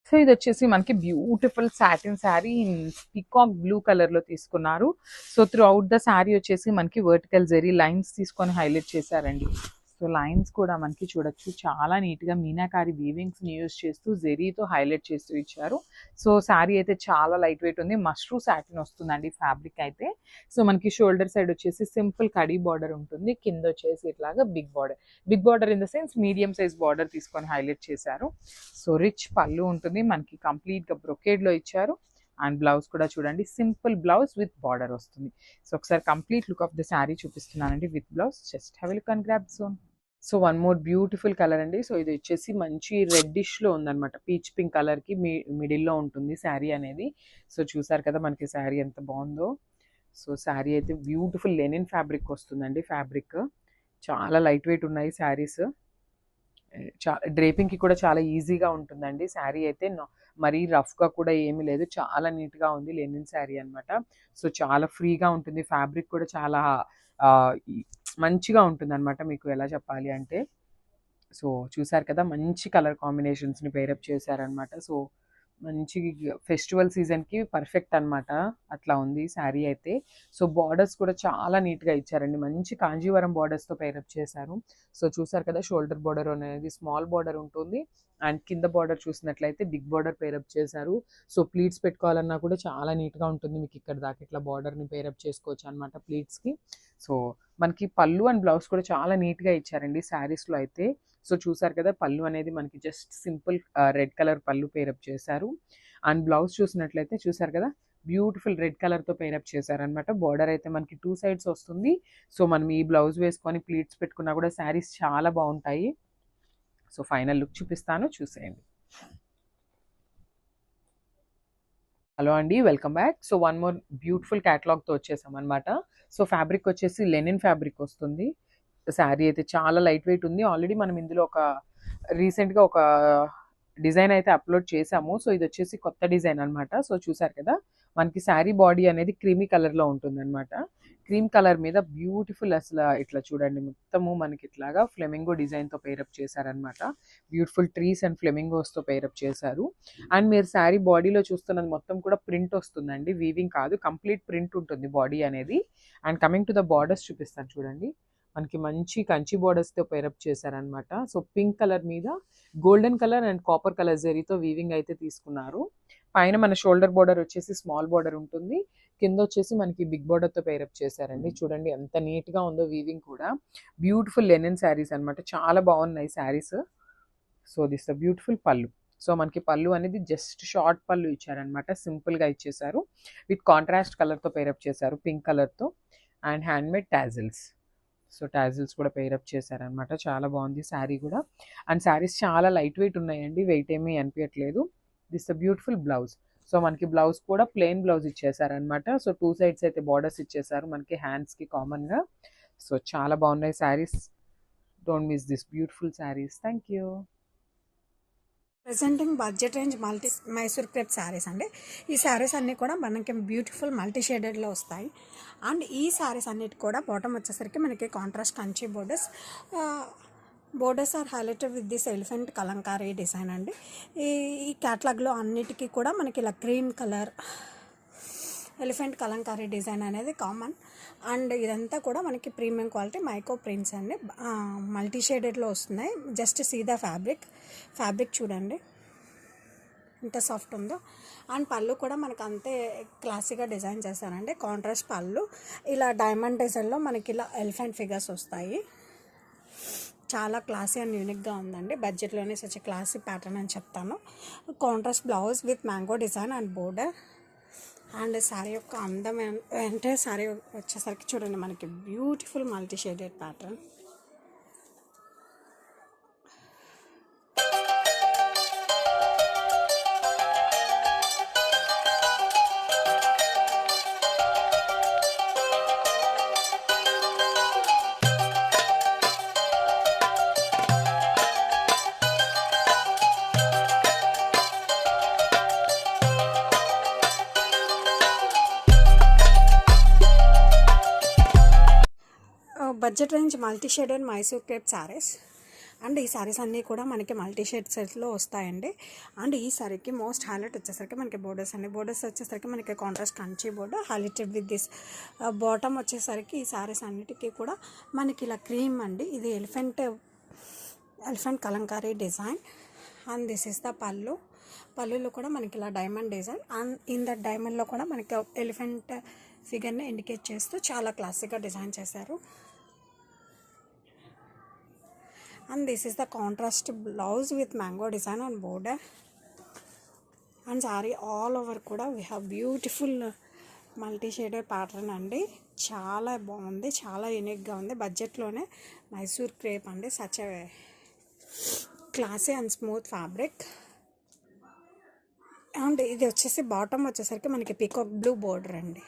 So ఇది వచ్చేసి మనకి beautiful satin sari in peacock blue colour లో తీసుకున్నారు. So through out the sari వచ్చేసి మనకి వర్టికల్ జెరీ లైన్స్ తీసుకొని హైలైట్ చేశారండి. సో లైన్స్ కూడా మనకి చూడొచ్చు చాలా నీట్గా మీనాకారి వీవింగ్స్ని యూజ్ చేస్తూ జెరీతో హైలైట్ చేస్తూ ఇచ్చారు. సో శారీ అయితే చాలా లైట్ వెయిట్ ఉంది. మష్రూ సాటిన్ వస్తుందండి ఫ్యాబ్రిక్ అయితే. సో మనకి షోల్డర్ సైడ్ వచ్చేసి సింపుల్ కడీ బార్డర్ ఉంటుంది, కింద వచ్చేసి ఇట్లాగా big border in the sense medium size border తీసుకొని హైలైట్ చేశారు. సో రిచ్ పళ్ళు ఉంటుంది మనకి, కంప్లీట్గా బ్రొకేడ్లో ఇచ్చారు. అండ్ బ్లౌజ్ కూడా చూడండి, సింపుల్ బ్లౌజ్ విత్ బార్డర్ వస్తుంది. సో ఒకసారి complete look of the sari చూపిస్తున్నానండి with blouse. Just have a look and grab zone. So one more beautiful colour అండి. సో ఇది వచ్చేసి మంచి రెడ్డిష్లో ఉందన్నమాట, పీచ్ పింక్ కలర్కి మిడిల్లో ఉంటుంది శారీ అనేది. సో చూసారు కదా మనకి శారీ ఎంత బాగుందో. సో శారీ అయితే బ్యూటిఫుల్ లెనిన్ ఫ్యాబ్రిక్ వస్తుందండి. ఫ్యాబ్రిక్ చాలా లైట్ వెయిట్ ఉన్నాయి శారీస్. డ్రేపింగ్కి కూడా చాలా ఈజీగా ఉంటుందండి శారీ అయితే. మరీ రఫ్గా కూడా ఏమీ లేదు, చాలా నీట్గా ఉంది. లెనిన్ శారీ అనమాట. సో చాలా ఫ్రీగా ఉంటుంది. ఫ్యాబ్రిక్ కూడా చాలా మంచిగా ఉంటుంది అనమాట. మీకు ఎలా చెప్పాలి అంటే, సో చూసారు కదా మంచి కలర్ కాంబినేషన్స్ని పేరప్ చేశారనమాట. సో మంచి ఫెస్టివల్ సీజన్కి పర్ఫెక్ట్ అనమాట, అట్లా ఉంది శారీ అయితే. సో బార్డర్స్ కూడా చాలా నీట్గా ఇచ్చారండి, మంచి కాంజీవరం బార్డర్స్తో పేరప్ చేశారు. సో చూసారు కదా షోల్డర్ బార్డర్ అనేది స్మాల్ బార్డర్ ఉంటుంది, అండ్ కింద బార్డర్ చూసినట్లయితే బిగ్ బార్డర్ పేరప్ చేశారు. సో ప్లీట్స్ పెట్టుకోవాలన్నా కూడా చాలా నీట్గా ఉంటుంది మీకు. ఇక్కడ దాకా ఇట్లా బార్డర్ని పేరప్ చేసుకోవచ్చు అనమాట ప్లీట్స్కి. సో మనకి పళ్ళు అండ్ బ్లౌజ్ కూడా చాలా నీట్గా ఇచ్చారండి శారీస్లో అయితే. సో చూసారు కదా పళ్ళు అనేది మనకి జస్ట్ సింపుల్ రెడ్ కలర్ పళ్ళు పేరప్ చేశారు. అండ్ బ్లౌజ్ చూసినట్లయితే చూసారు కదా బ్యూటిఫుల్ రెడ్ కలర్తో పేరప్ చేశారనమాట. బార్డర్ అయితే మనకి 2 సైడ్స్ వస్తుంది. సో మనం ఈ బ్లౌజ్ వేసుకొని ప్లీట్స్ పెట్టుకున్నా కూడా శారీస్ చాలా బాగుంటాయి. సో ఫైనల్ లుక్ చూపిస్తాను, చూసేయండి. హలో అండి, welcome back. So one more beautiful క్యాటలాగ్తో వచ్చేసాం అనమాట. సో ఫ్యాబ్రిక్ వచ్చేసి లెనిన్ ఫ్యాబ్రిక్ వస్తుంది. శారీ అయితే చాలా లైట్ వెయిట్ ఉంది. ఆల్రెడీ మనం ఇందులో రీసెంట్గా ఒక డిజైన్ అయితే అప్లోడ్ చేసాము. సో ఇది వచ్చేసి కొత్త డిజైన్ అనమాట. సో చూసారు కదా మనకి శారీ బాడీ అనేది క్రీమీ కలర్లో ఉంటుంది అనమాట. క్రీమ్ కలర్ మీద బ్యూటిఫుల్ అసలు ఇట్లా చూడండి మొత్తము మనకి ఇట్లాగా ఫ్లెమింగో డిజైన్తో పేరప్ చేశారనమాట. బ్యూటిఫుల్ ట్రీస్ అండ్ ఫ్లెమింగోస్తో పేరప్ చేశారు. అండ్ మీరు శారీ బాడీలో చూస్తున్నది మొత్తం కూడా ప్రింట్ వస్తుందండి, వీవింగ్ కాదు, కంప్లీట్ ప్రింట్ ఉంటుంది బాడీ అనేది. And coming to the borders చూపిస్తాను చూడండి, మనకి మంచి కంచి బార్డర్స్తో పేరప్ చేశారనమాట. సో పింక్ కలర్ మీద golden colour and copper colour జరీతో వీవింగ్ అయితే తీసుకున్నారు. పైన మన షోల్డర్ బార్డర్ వచ్చేసి స్మాల్ బార్డర్ ఉంటుంది, కింద వచ్చేసి మనకి బిగ్ బార్డర్తో పేరప్ చేశారండి. చూడండి ఎంత నీట్గా ఉందో వీవింగ్ కూడా. బ్యూటిఫుల్ లెనిన్ శారీస్ అనమాట, చాలా బాగున్నాయి శారీస్. సో దిస్ బ్యూటిఫుల్ పళ్ళు. సో మనకి పళ్ళు అనేది జస్ట్ షార్ట్ పళ్ళు ఇచ్చారనమాట, సింపుల్గా ఇచ్చేసారు. విత్ కాంట్రాస్ట్ కలర్తో పేరప్ చేశారు, పింక్ కలర్తో. And handmade tassels. So tassels కూడా పేరప్ చేశారనమాట, చాలా బాగుంది శారీ కూడా. అండ్ శారీస్ చాలా లైట్ వెయిట్ ఉన్నాయండి, వెయిట్ ఏమీ అనిపించట్లేదు. This beautiful blouse. సో మనకి బ్లౌజ్ కూడా ప్లెయిన్ బ్లౌజ్ ఇచ్చేసారనమాట. సో 2 సైడ్స్ అయితే బార్డర్స్ ఇచ్చేసారు మనకి హ్యాండ్స్కి కామన్గా. సో చాలా బాగున్నాయి saris. Don't miss this beautiful saris. Thank you. Presenting budget range Mysore crepe saris అండి. ఈ శారీస్ అన్నీ కూడా మనకి బ్యూటిఫుల్ మల్టీ షేడెడ్లో వస్తాయి. అండ్ ఈ శారీస్ అన్నిటి కూడా బాటమ్ వచ్చేసరికి మనకి contrast Kanchi borders are highlighted with this elephant Kalamkari design అండి. ఈ క్యాటలాగ్లో అన్నిటికీ కూడా మనకి ఇలా cream colour elephant Kalamkari design అనేది కామన్. అండ్ ఇదంతా కూడా మనకి ప్రీమియం క్వాలిటీ మైకో ప్రింట్స్ అండి, మల్టీ షేడెడ్లో వస్తున్నాయి. జస్ట్ సీ ద ఫ్యాబ్రిక్ చూడండి ఎంత సాఫ్ట్ ఉందో. అండ్ పళ్ళు కూడా మనకు అంతే క్లాసీగా డిజైన్ చేశారండి, కాంట్రాస్ట్ పళ్ళు. ఇలా డైమండ్ డిజైన్లో మనకి ఇలా ఎలిఫెంట్ ఫిగర్స్ వస్తాయి. చాలా క్లాసీ అండ్ యూనిక్గా ఉందండి. బడ్జెట్లోనే సచ్ క్లాసీ ప్యాటర్న్ అని చెప్తాను. Contrast blouse with mango design and border. And sari యొక్క అందం అంటే శారీ వచ్చేసరికి చూడండి మనకి beautiful multi shaded pattern. Budget range multi shaded Mysore crepe saris. And ఈ సారీస్ అన్నీ కూడా మనకి మల్టీ షేడ్ సెట్స్లో వస్తాయండి. అండ్ ఈ సారీకి మోస్ట్ హైలైట్ వచ్చేసరికి మనకి బోర్డర్స్ అండి. బోర్డర్స్ వచ్చేసరికి మనకి contrast Kanchi border highlighted with this bottom వచ్చేసరికి ఈ సారీస్ అన్నిటికీ కూడా మనకి ఇలా క్రీమ్ అండి. ఇది elephant Kalamkari design. And this is the పళ్ళులో కూడా మనకి ఇలా diamond design. And in the డైమండ్లో కూడా మనకి ఎలిఫెంట్ ఫిగర్ని ఇండికేట్ చేస్తూ చాలా క్లాసిక్గా డిజైన్ చేశారు. And this is the contrast blouse with mango design and border. And sari all over కూడా we have beautiful multi shaded pattern అండి. చాలా బాగుంది, చాలా యూనిక్గా ఉంది. బడ్జెట్లోనే మైసూర్ క్రేప్ అండి. Such a classy and smooth fabric. And ఇది వచ్చేసి బాటమ్ వచ్చేసరికి మనకి పీకాక్ బ్లూ బోర్డర్ అండి.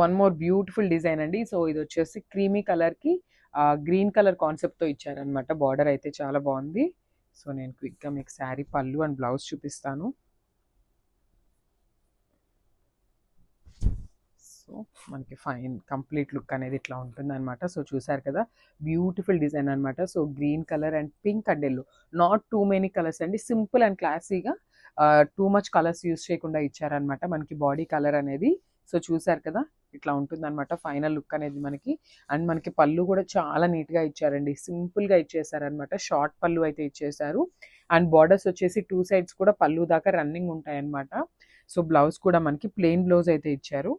వన్ మోర్ బ్యూటిఫుల్ డిజైన్ అండి. సో ఇది వచ్చేసి క్రీమీ కలర్కి గ్రీన్ కలర్ కాన్సెప్ట్తో ఇచ్చారనమాట. బార్డర్ అయితే చాలా బాగుంది. సో నేను క్విక్గా మీకు శారీ పళ్ళు అండ్ బ్లౌజ్ చూపిస్తాను. సో మనకి ఫైన్ కంప్లీట్ లుక్ అనేది ఇట్లా ఉంటుంది అనమాట. సో చూసారు కదా, బ్యూటిఫుల్ డిజైన్ అనమాట. So green colour and pink and yellow, not too many colours అండి, సింపుల్ అండ్ క్లాసీగా టూ మచ్ కలర్స్ యూస్ చేయకుండా ఇచ్చారనమాట మనకి బాడీ కలర్ అనేది. సో చూసారు కదా, ఇట్లా ఉంటుంది అనమాట ఫైనల్ లుక్ అనేది మనకి. అండ్ మనకి పళ్ళు కూడా చాలా నీట్గా ఇచ్చారండి, సింపుల్గా ఇచ్చేసారనమాట. షార్ట్ పళ్ళు అయితే ఇచ్చేసారు. అండ్ బార్డర్స్ వచ్చేసి టూ సైడ్స్ కూడా పళ్ళు దాకా రన్నింగ్ ఉంటాయన్నమాట. సో బ్లౌజ్ కూడా మనకి ప్లెయిన్ బ్లౌజ్ అయితే ఇచ్చారు.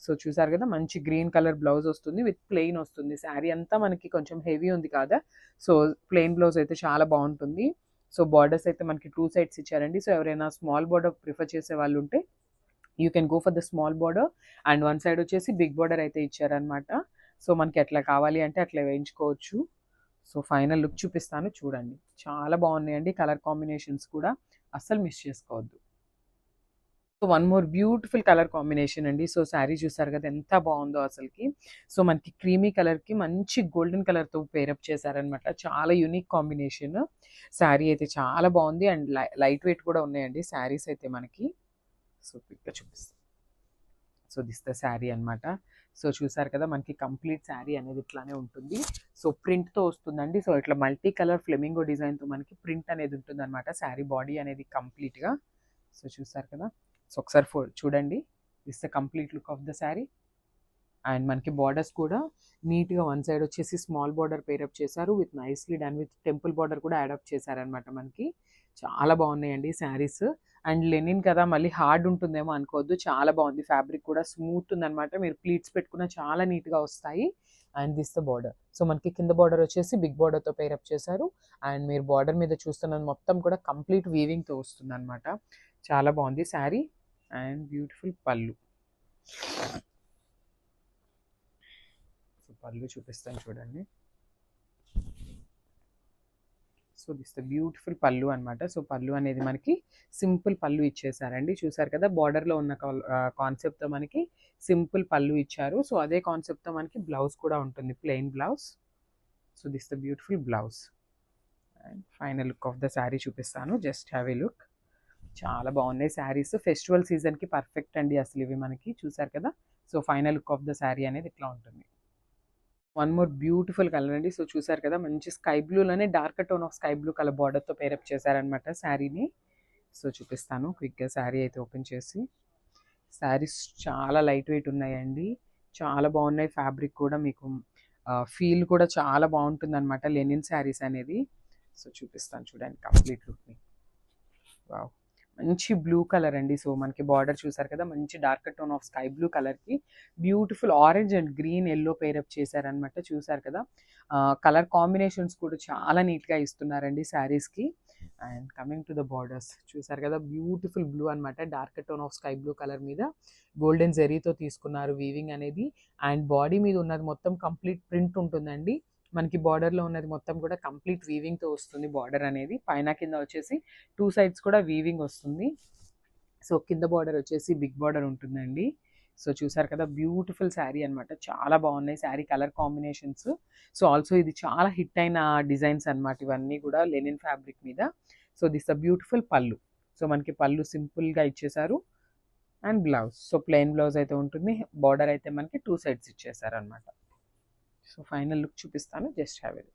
సో చూసారు కదా, మంచి గ్రీన్ కలర్ బ్లౌజ్ వస్తుంది విత్ ప్లెయిన్ వస్తుంది. శారీ అంతా మనకి కొంచెం హెవీ ఉంది కదా, సో ప్లెయిన్ బ్లౌజ్ అయితే చాలా బాగుంటుంది. సో బార్డర్స్ అయితే మనకి టూ సైడ్స్ ఇచ్చారండి. సో ఎవరైనా స్మాల్ బార్డర్ ప్రిఫర్ చేసే వాళ్ళు ఉంటే you can go for the small border. And one side వచ్చేసి బిగ్ బార్డర్ అయితే ఇచ్చారనమాట. సో మనకి ఎట్లా కావాలి అంటే అట్లా వేయించుకోవచ్చు. సో ఫైనల్ లుక్ చూపిస్తాను చూడండి, చాలా బాగున్నాయండి కలర్ కాంబినేషన్స్ కూడా, అస్సలు మిస్ చేసుకోవద్దు. So one more beautiful colour combination అండి. సో శారీ చూసారు కదా ఎంత బాగుందో అసలుకి. సో మనకి క్రీమీ కలర్కి మంచి గోల్డెన్ కలర్తో పేరప్ చేశారనమాట. చాలా యూనిక్ కాంబినేషన్. శారీ అయితే చాలా బాగుంది అండ్ లైట్ వెయిట్ కూడా ఉన్నాయండి శారీస్ అయితే మనకి. సో క్విక్గా చూపిస్తాను. సో దిస్ ద శారీ అనమాట. సో చూసారు కదా, మనకి కంప్లీట్ శారీ అనేది ఇట్లానే ఉంటుంది. సో ప్రింట్తో వస్తుందండి. సో ఇట్లా మల్టీ కలర్ ఫ్లెమింగో డిజైన్తో మనకి ప్రింట్ అనేది ఉంటుంది అనమాట శారీ బాడీ అనేది కంప్లీట్గా. సో చూసారు కదా, సో ఒకసారి చూడండి, this the complete look of the sari. And మనకి బార్డర్స్ కూడా నీట్గా వన్ సైడ్ వచ్చేసి స్మాల్ బార్డర్ పేరప్ చేశారు with nicely done with temple border కూడా యాడప్ చేశారనమాట మనకి. చాలా బాగున్నాయండి శారీస్. అండ్ లెనిన్ కదా మళ్ళీ హార్డ్ ఉంటుందేమో అనుకోవద్దు, చాలా బాగుంది. ఫ్యాబ్రిక్ కూడా స్మూత్ ఉందన్నమాట. మీరు ప్లీట్స్ పెట్టుకున్న చాలా నీట్గా వస్తాయి. And this the border. So మనకి కింద బార్డర్ వచ్చేసి బిగ్ బార్డర్తో పేరప్ చేశారు. అండ్ మీరు బార్డర్ మీద చూస్తున్నది మొత్తం కూడా కంప్లీట్ వీవింగ్తో వస్తుంది అనమాట. చాలా బాగుంది శారీ. అండ్ బ్యూటిఫుల్ పళ్ళు. సో పళ్ళు చూపిస్తాను చూడండి. సో దిస్ ద బ్యూటిఫుల్ పళ్ళు అనమాట. సో పళ్ళు అనేది మనకి సింపుల్ పళ్ళు ఇచ్చేసారండి. చూసారు కదా బార్డర్లో ఉన్న కాన్సెప్ట్తో మనకి సింపుల్ పళ్ళు ఇచ్చారు. సో అదే కాన్సెప్ట్తో మనకి బ్లౌజ్ కూడా ఉంటుంది, plain blouse. So this the beautiful blouse. And final look of the sari చూపిస్తాను, జస్ట్ హ్యావ్ ఏ లుక్. చాలా బాగున్నాయి శారీస్. ఫెస్టివల్ సీజన్కి పర్ఫెక్ట్ అండి అసలు ఇవి మనకి. చూసారు కదా. So final look of the sari అనేది ఇట్లా ఉంటుంది. వన్ మోర్ బ్యూటిఫుల్ కలర్ అండి. సో చూసారు కదా మంచి స్కై బ్లూలోనే dark tone of sky blue colour బార్డర్తో పేరప్ చేశారనమాట శారీని. సో చూపిస్తాను క్విక్గా శారీ అయితే ఓపెన్ చేసి. శారీస్ చాలా లైట్ వెయిట్ ఉన్నాయండి, చాలా బాగున్నాయి. ఫ్యాబ్రిక్ కూడా మీకు ఫీల్ కూడా చాలా బాగుంటుంది అనమాట లెనిన్ శారీస్ అనేది. సో చూపిస్తాను చూడండి కంప్లీట్ లుక్ని. వావ్, మంచి బ్లూ కలర్ అండి. సో మనకి బార్డర్ చూసారు కదా మంచి dark tone of sky blue కలర్కి beautiful orange and green yellow pair up చేశారనమాట. చూసారు కదా కలర్ కాంబినేషన్స్ కూడా చాలా నీట్గా ఇస్తున్నారండి శారీస్కి. And coming to the borders చూసారు కదా బ్యూటిఫుల్ బ్లూ అనమాట. Dark tone of sky blue colour మీద గోల్డెన్ జెరీతో తీసుకున్నారు వీవింగ్ అనేది. అండ్ బాడీ మీద ఉన్నది మొత్తం కంప్లీట్ ప్రింట్ ఉంటుందండి. మనకి బార్డర్లో ఉన్నది మొత్తం కూడా కంప్లీట్ వీవింగ్తో వస్తుంది బార్డర్ అనేది. పైన కింద వచ్చేసి 2 సైడ్స్ కూడా వీవింగ్ వస్తుంది. సో కింద బార్డర్ వచ్చేసి బిగ్ బార్డర్ ఉంటుందండి. సో చూసారు కదా బ్యూటిఫుల్ శారీ అనమాట. చాలా బాగున్నాయి sari colour combinations. So also ఇది చాలా హిట్ అయిన డిజైన్స్ అనమాట ఇవన్నీ కూడా లెనిన్ ఫ్యాబ్రిక్ మీద. సో దిస్ ద బ్యూటిఫుల్ పళ్ళు. సో మనకి పళ్ళు సింపుల్గా ఇచ్చేసారు. And blouse so plain blouse అయితే ఉంటుంది. బార్డర్ అయితే మనకి 2 సైడ్స్ ఇచ్చేసారు అనమాట. సో ఫైనల్ లుక్ చూపిస్తాను, జస్ట్ హ్యావ్ ఇట్.